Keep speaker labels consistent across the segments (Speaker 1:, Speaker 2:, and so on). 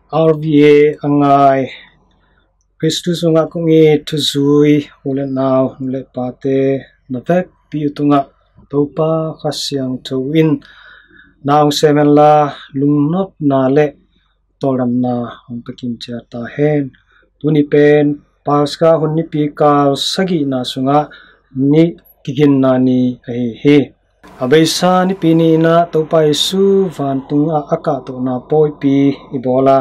Speaker 1: RVA angai Christus nga kungi tuzui ulen now ulet pate navek piutunga topa khasyang tawin naung semen la lungnop na le tolam na hongtakin cha ta hen tuni pen paska hunni pi ka sagi na sunga ni kigin na ni he abaisa ni pini na Topa Jesu van tunga aka to na poi pi ibola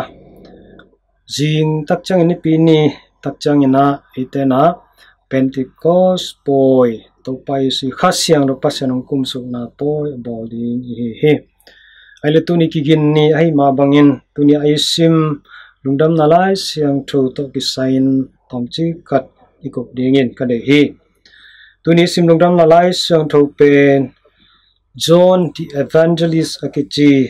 Speaker 1: jing takchang ni pini takchang ina eite na Pentecost poi Topa Jesu khasyang ro pasanong kumsuk na poi bolding he aile tuni kigin ni ai ma bangin tuni aisim lungdam nalai siang tho to ki sign tomchi kat ikop dingin kade hi tuni sim lungdam nalai siang tho pen John the Evangelist akichi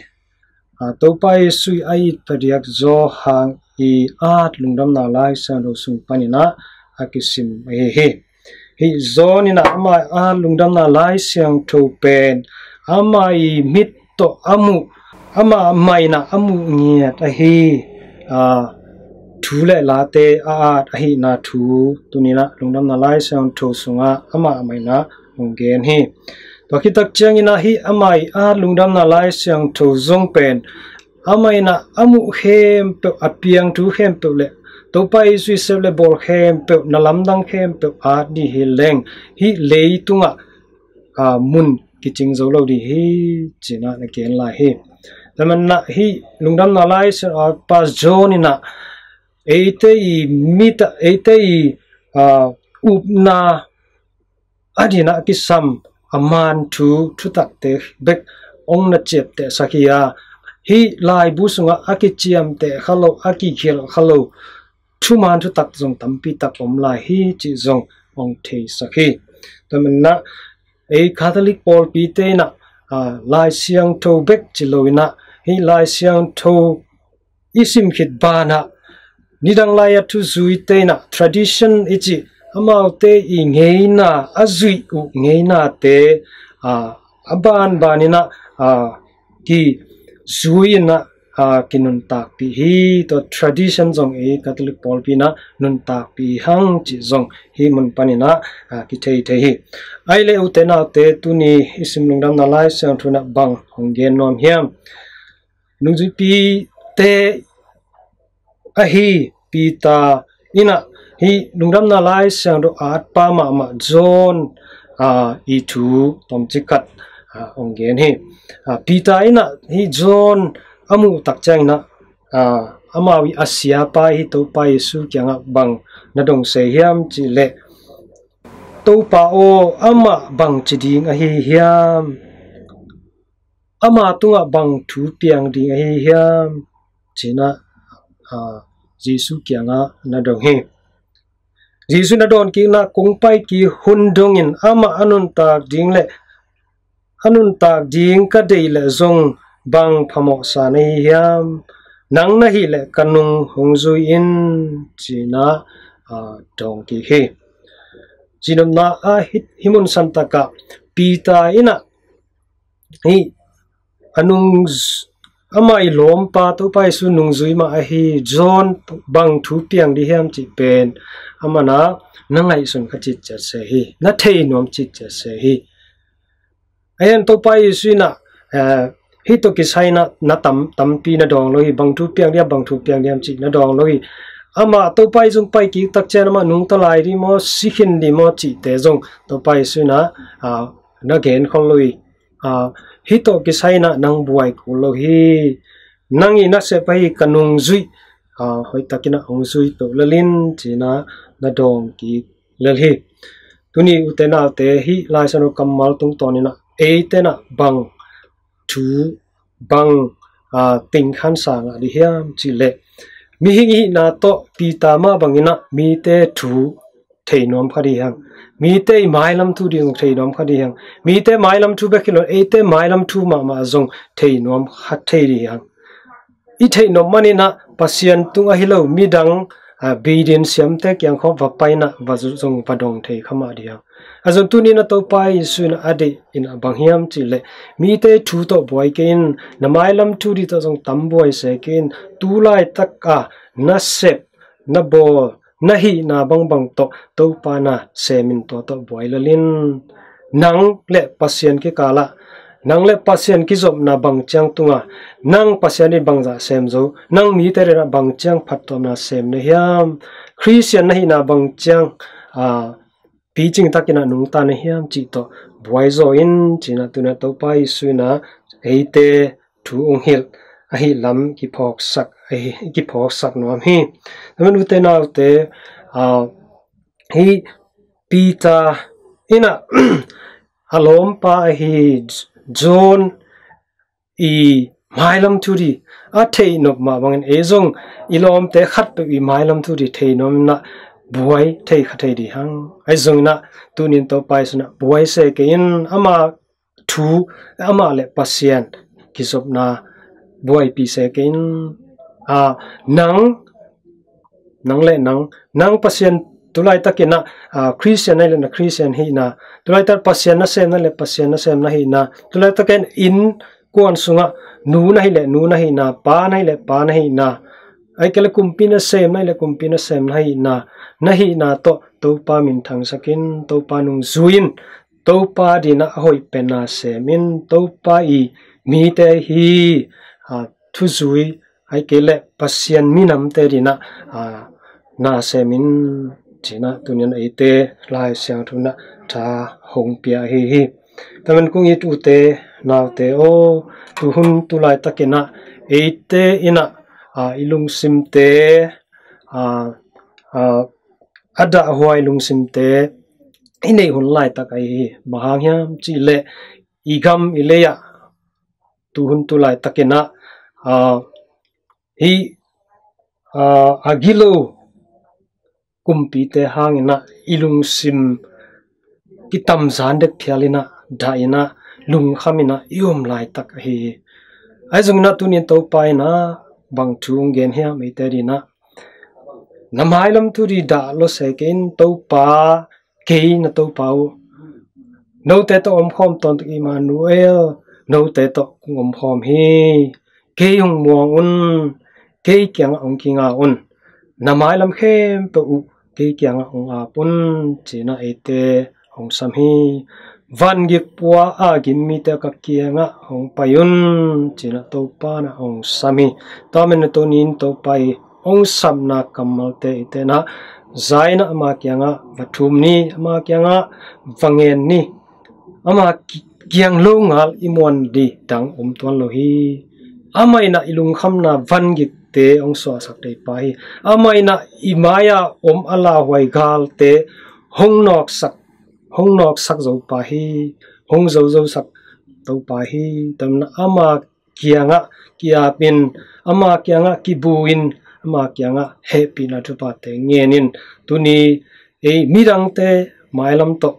Speaker 1: Topa Jesu ai padiak zo hang I at lungdam nalai siang ro sung panina akisim he John ina ama a lungdam nalai siang tho pen ama I mit to amu ama maina amu ngiat ahi thule late ahi na thu tunina lungdam nalai siang tho sunga ama maina ungen hi Pakitak chiang ina hi amai lungdam nalai siang tho zong pen amai na amu khempeuh apiang thu khempeuh le Topa Jesu sevle bol khempeuh nalamdang khempeuh di hi leng hi leitunga mun kiching zolo di hi china na ken la hi tamanna hi lungdam nalai se pas jonina eite I mite eite I upna adina kisam aman thu takte bek ong na chep te sakia hi lai busunga akichiam te khalo aki khel khalo thuman thu tak jong tampi tak om lai hi chi jong ong thei sakhi tamanna ei Catholic Paul pi te na lai siang tho bek chiloina hi lai siang tho isim khit bana nidang lai thu zui te na tradition ichi amaute I ngeina azui u ngeina te aban banina ki zuina kinun tak pi hi to tradition jong Catholic Paul pi na nun tak pi hang chi jong hi mun panina ki thei thei hi aile utena te tuni isim lungdam nalai sang thuna bang honggen nom hiam nungju pi te ahi pi ta ina hi lungdam nalai sang do at pa ma John I thu tomchikat onggen hi pita ina hi John amu takchang na amawi asia pa hi Topa Jesu kiangah bang nadong se hiam chi le Topa o ama bang chiding ahi hiam ama tunga bang thu piang ding ahi hiam china Jesu kiangah nadong hi Jesu nadon ki na kongpai ki hundongin ama anun tak ding le anun tak ding ka dei le zong bang phamo sa nei hiam nang na hi le kanung hongzui in china dong ki he chinom na himun santaka pita ina hi anung amai lom pa Topa Jesu nungzui ma ahi John bang thu piang di hiam chi pen amana nangai sun khachit cha se hi na thei nom chit cha se hi ayan Topa Jesu na hi to ki saina na tampi na dong lo hi bangthu piang diam chi na dong lo hi ama Topa Jesu pai ki tak chen ma nung talai ri mo sikhin di mo chi te jong Topa Jesu na na gen khol lo hi hi to ki saina nang buai ku lo hi nangi na se pai kanung zui hoi takina ong zui to lalin china na dong ki lalhi tuni utena te hi lai sano kamal tung tonina eite na bang thu bang ting khan sang di hiam chi le mi hi na to pita ma bangina mite thu theinom khari hang mite mailam thu ding theinom khari hang mite mailam thu be kilo eite mailam thu ma zong theinom khat thei ri hang I theinom manina pasien tunga hilo midang bidin siam te kyang kho va paina va zong padong thei khama dia azon tuni na Topa Jesu na ade in abang hiam chi le mite thu to boy ken na mailam thu di to jong tam boy se ken tu lai tak a na sep na bol na hi na bang to Topa na semin to boy lalin nang le pasien ke kala nang le pasien ki zop na bang chang tunga nang pasien ni bang za sem zo nang mi te na bang chang phat tom na sem ne hiam Christian na hi na bang chang Beijing takina nung ta na hiam chi to boy zo in china tuna Topa Jesu na eite thu ong hil ahi lam ki phok sak nom hi naman ute na ute hi pita ina alom pa hi John mailam thuri a thei nop ma bangin ezong ilom te khat pe mailam thuri thei nom na buai thei khathei di hang aizong na tunin Topa Jesu na buai se ke in ama thu ama le pasien kisop na buai pi se ke in nang pasien tulai takina Christian na na Christian hi na tulai tar pasien na sem na le pasien na sem na hi na tulai taken in kuan sunga nu na hi na pa na hi na ai kele kumpi na sem na le kumpi na sem na hi na to Topa min thang sakin Topa nung zuin Topa di na hoi pena semin Topa I mi te hi thu zui ai kele pasien minam te di na semin china tunin eite lai siang thuna tha hong pia hi tamen kung it ute naute o tuhun tulai takena eite ina lungsim te ada huai lungsim te inei hun lai takai bahang hiam chi le igam ileya tuhun tulai takena hi gilo kumpi te hangina lungsim kitam zandek phialina daina lungkhamina iom laitak hi aizungna tunin Topa na bangthu gen hiam mite dina na mailam thuri da lo sekin Topa ke na Topa no te to omkhawm ton Emmanuel no te to omkhawm hi ke hung muang un ke kiangah ong kinga un na mailam khempeuh ke kiangah ong apun china eite ong sam hi Vangik puwa agin mite ka kiangah ong payun china Topa na ong sami tamen tonin Topa ong sam na kamal te ite na zaina ama kiangah vathum ni ama kiangah vangen ni ama kiang lo ngal imon di dang tuan lo hi amai na lungkham na Vangik te ong so sak te pai amai na imaya ala huai gal te hong nok sak zo pa hi hong zo sak to pa hi tamna ama kiangah kiapin ama kiangah kibuin ama kiangah happy na thupa te ngenin tuni mirang te mailam to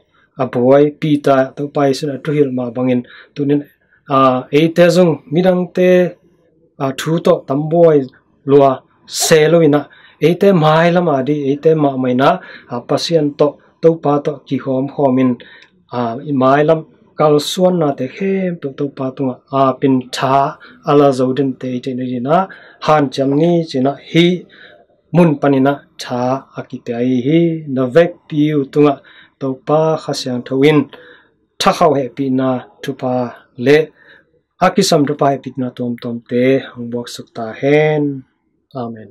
Speaker 1: abuai pita Topa Jesu na tuhil ma bangin tunin eite zong mirang te thu to tamboi lua seloina eite mailam adi eite ma maina pasien to Topa to ki khomin mailam kal suan na te khem Topa tunga pin tha ala zodin te na han cham ni china hi mun panina tha akite ai hi na vek piu tunga Topa khasyang thawin thakhaw he pi na thupa le akisam thupa he pi na tom te hong bok sukta hen amen.